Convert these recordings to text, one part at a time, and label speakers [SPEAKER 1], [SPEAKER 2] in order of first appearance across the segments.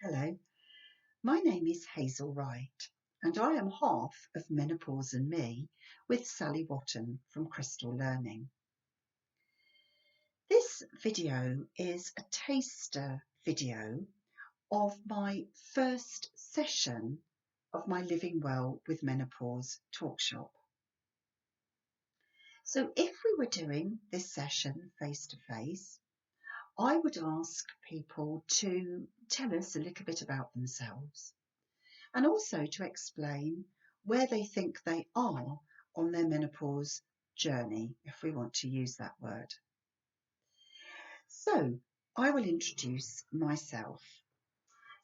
[SPEAKER 1] Hello, my name is Hazel Wright and I am half of Menopause and Me with Sally Watton from Crystal Learning. This video is a taster video of my first session of my Living Well with Menopause talkshop. So if we were doing this session face to face, I would ask people to tell us a little bit about themselves, and also to explain where they think they are on their menopause journey, if we want to use that word. So I will introduce myself.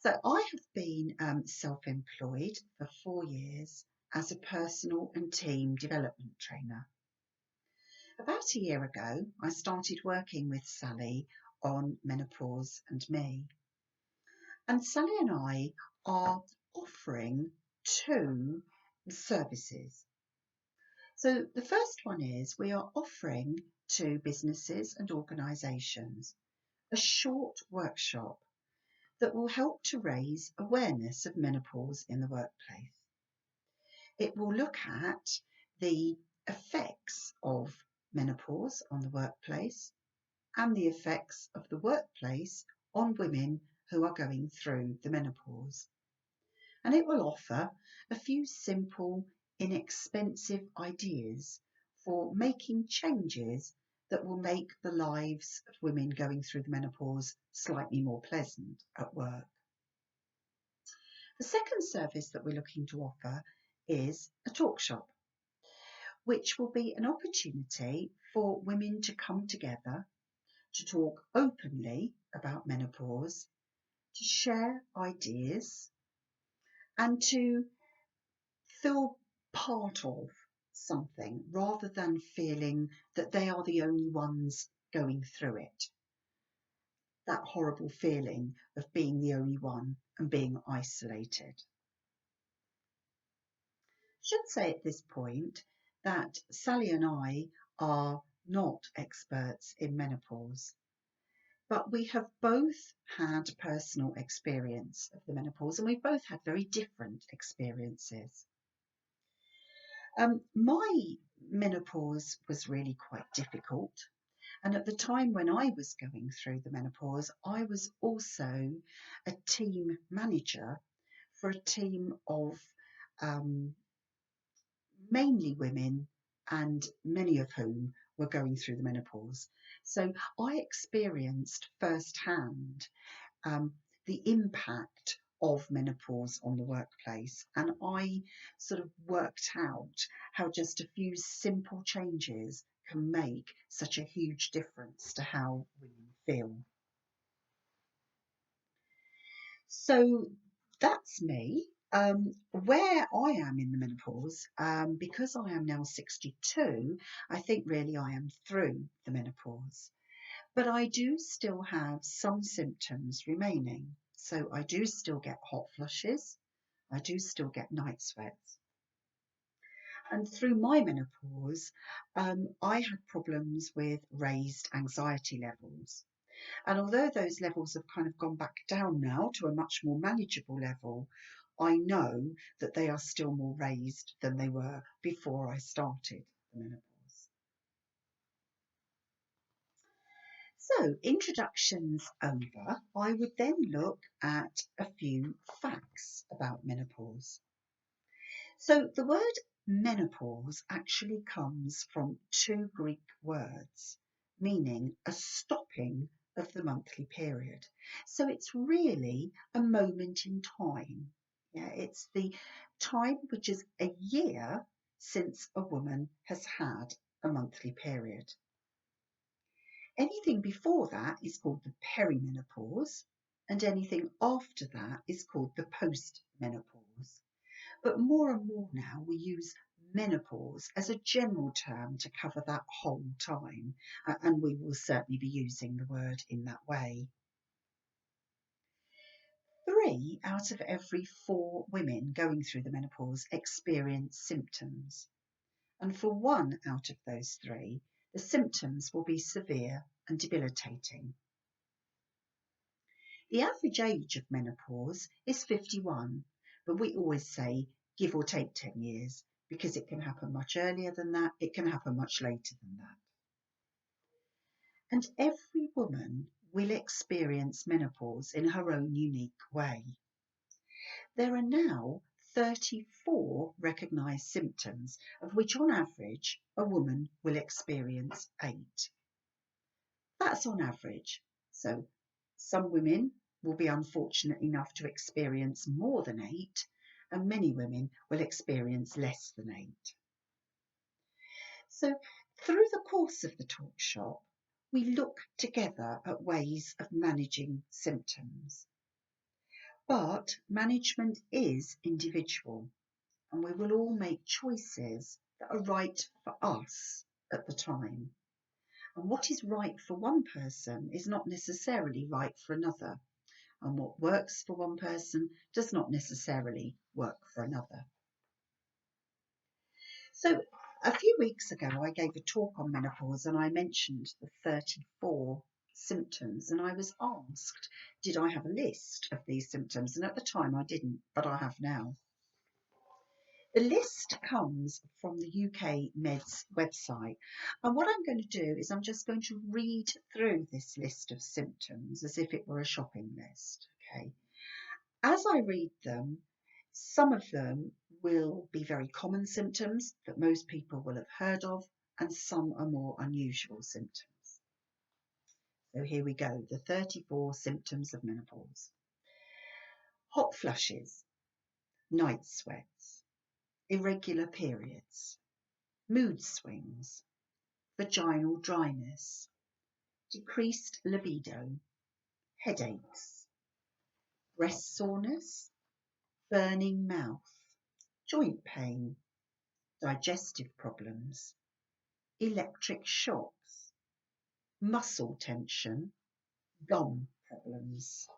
[SPEAKER 1] So I have been self-employed for 4 years as a personal and team development trainer. About a year ago, I started working with Sally on Menopause and Me. And Sally and I are offering 2 services. So the first one is we are offering to businesses and organisations a short workshop that will help to raise awareness of menopause in the workplace. It will look at the effects of menopause on the workplace and the effects of the workplace on women who are going through the menopause. And it will offer a few simple, inexpensive ideas for making changes that will make the lives of women going through the menopause slightly more pleasant at work. The second service that we're looking to offer is a talk shop, which will be an opportunity for women to come together to talk openly about menopause, to share ideas, and to feel part of something rather than feeling that they are the only ones going through it. That horrible feeling of being the only one and being isolated. I should say at this point that Sally and I are not experts in menopause, but we have both had personal experience of the menopause, and we've both had very different experiences. My menopause was really quite difficult, and at the time when I was going through the menopause, I was also a team manager for a team of mainly women, and many of whom were going through the menopause. So I experienced firsthand the impact of menopause on the workplace, and I sort of worked out how just a few simple changes can make such a huge difference to how women feel. So that's me. Where I am in the menopause, because I am now 62, I think really I am through the menopause. But I do still have some symptoms remaining. So I do still get hot flushes. I do still get night sweats. And through my menopause, I had problems with raised anxiety levels. And although those levels have kind of gone back down now to a much more manageable level, I know that they are still more raised than they were before I started the menopause. So, introductions over, I would then look at a few facts about menopause. So, the word menopause actually comes from 2 Greek words, meaning a stopping of the monthly period. So, it's really a moment in time. Yeah, it's the time which is a year since a woman has had a monthly period. Anything before that is called the perimenopause, and anything after that is called the postmenopause. But more and more now we use menopause as a general term to cover that whole time, and we will certainly be using the word in that way. 3 out of every 4 women going through the menopause experience symptoms, and for 1 out of those 3, the symptoms will be severe and debilitating. The average age of menopause is 51, but we always say give or take 10 years because it can happen much earlier than that, it can happen much later than that. And every woman will experience menopause in her own unique way. There are now 34 recognised symptoms, of which on average a woman will experience 8. That's on average. So some women will be unfortunate enough to experience more than 8, and many women will experience less than 8. So through the course of the talk shop, we look together at ways of managing symptoms. But management is individual, and we will all make choices that are right for us at the time. And what is right for one person is not necessarily right for another. And what works for one person does not necessarily work for another. So a few weeks ago, I gave a talk on menopause and I mentioned the 34 symptoms, and I was asked, did I have a list of these symptoms? And at the time I didn't, but I have now. The list comes from the UK Meds website, and what I'm going to do is I'm just going to read through this list of symptoms as if it were a shopping list. Okay. As I read them, some of them will be very common symptoms that most people will have heard of, and some are more unusual symptoms. So here we go, the 34 symptoms of menopause. Hot flushes, night sweats, irregular periods, mood swings, vaginal dryness, decreased libido, headaches, breast soreness, burning mouth, joint pain, digestive problems, electric shocks, muscle tension, gum problems,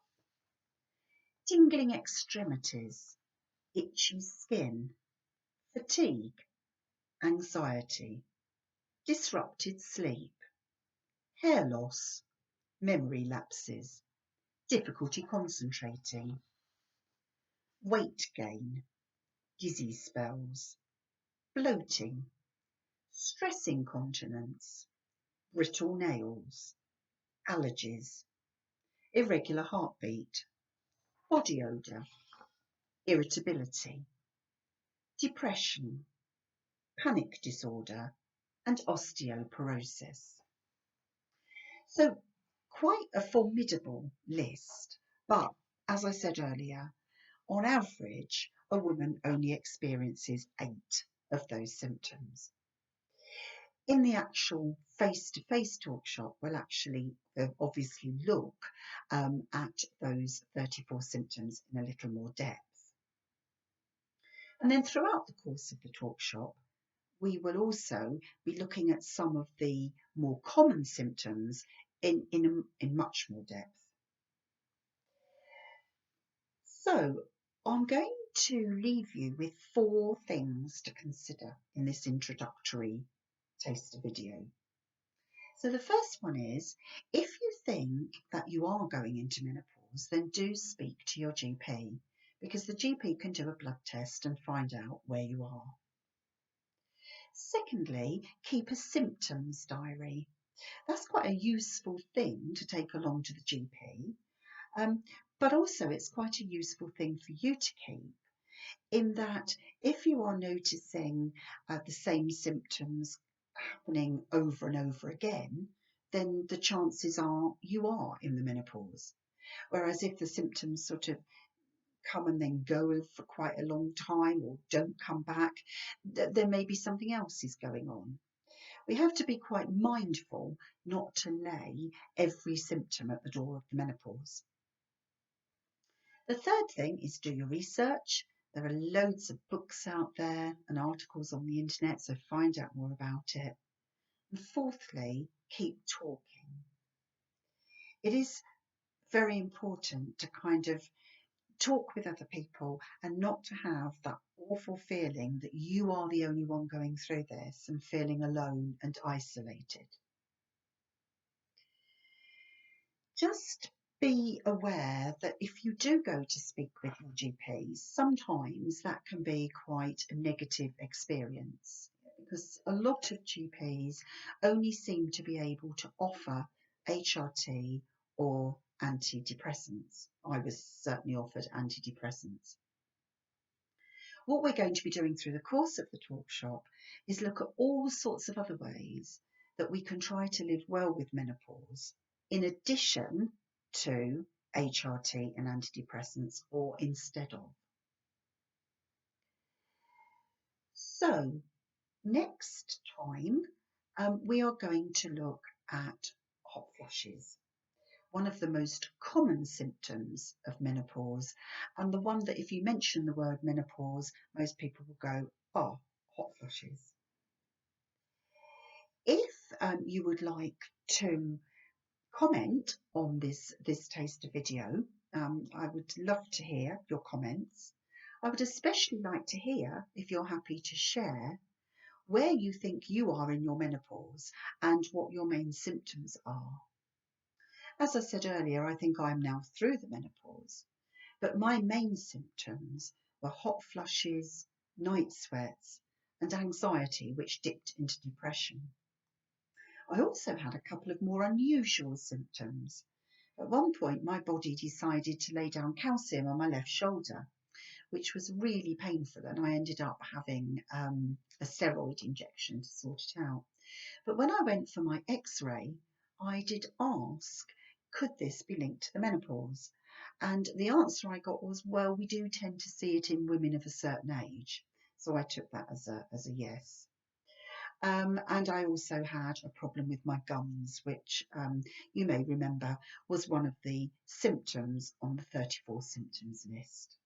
[SPEAKER 1] tingling extremities, itchy skin, fatigue, anxiety, disrupted sleep, hair loss, memory lapses, difficulty concentrating, weight gain, dizzy spells, bloating, stress incontinence, brittle nails, allergies, irregular heartbeat, body odour, irritability, depression, panic disorder, and osteoporosis. So quite a formidable list, but as I said earlier, on average, a woman only experiences 8 of those symptoms. In the actual face-to-face talk shop, we'll actually obviously look at those 34 symptoms in a little more depth. And then throughout the course of the talk shop, we will also be looking at some of the more common symptoms in much more depth. So I'm going to leave you with 4 things to consider in this introductory taster video. So the first one is, if you think that you are going into menopause, then do speak to your GP, because the GP can do a blood test and find out where you are. Secondly, keep a symptoms diary. That's quite a useful thing to take along to the GP, but also it's quite a useful thing for you to keep, in that if you are noticing the same symptoms happening over and over again, then the chances are you are in the menopause. Whereas if the symptoms sort of come and then go for quite a long time or don't come back, there may be something else is going on. We have to be quite mindful not to lay every symptom at the door of the menopause. The third thing is do your research. There are loads of books out there and articles on the internet, so find out more about it. And fourthly, keep talking. It is very important to kind of talk with other people and not to have that awful feeling that you are the only one going through this and feeling alone and isolated. Just be aware that if you do go to speak with your GP, sometimes that can be quite a negative experience because a lot of GPs only seem to be able to offer HRT or antidepressants. I was certainly offered antidepressants. What we're going to be doing through the course of the talk shop is look at all sorts of other ways that we can try to live well with menopause, in addition to HRT and antidepressants, or instead of. So next time we are going to look at hot flushes, one of the most common symptoms of menopause, and the one that if you mention the word menopause, most people will go, oh, hot flushes. If you would like to comment on this taster video, I would love to hear your comments. I would especially like to hear if you're happy to share where you think you are in your menopause and what your main symptoms are. As I said earlier, I think I'm now through the menopause, but my main symptoms were hot flushes, night sweats, and anxiety, which dipped into depression. I also had a couple of more unusual symptoms. At one point, my body decided to lay down calcium on my left shoulder, which was really painful, and I ended up having a steroid injection to sort it out. But when I went for my x-ray, I did ask, could this be linked to the menopause? And the answer I got was, well, we do tend to see it in women of a certain age. So I took that as a yes. And I also had a problem with my gums, which you may remember was one of the symptoms on the 34 symptoms list.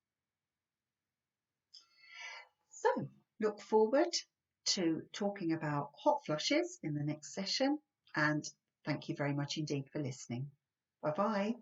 [SPEAKER 1] So look forward to talking about hot flushes in the next session, and thank you very much indeed for listening. Bye bye.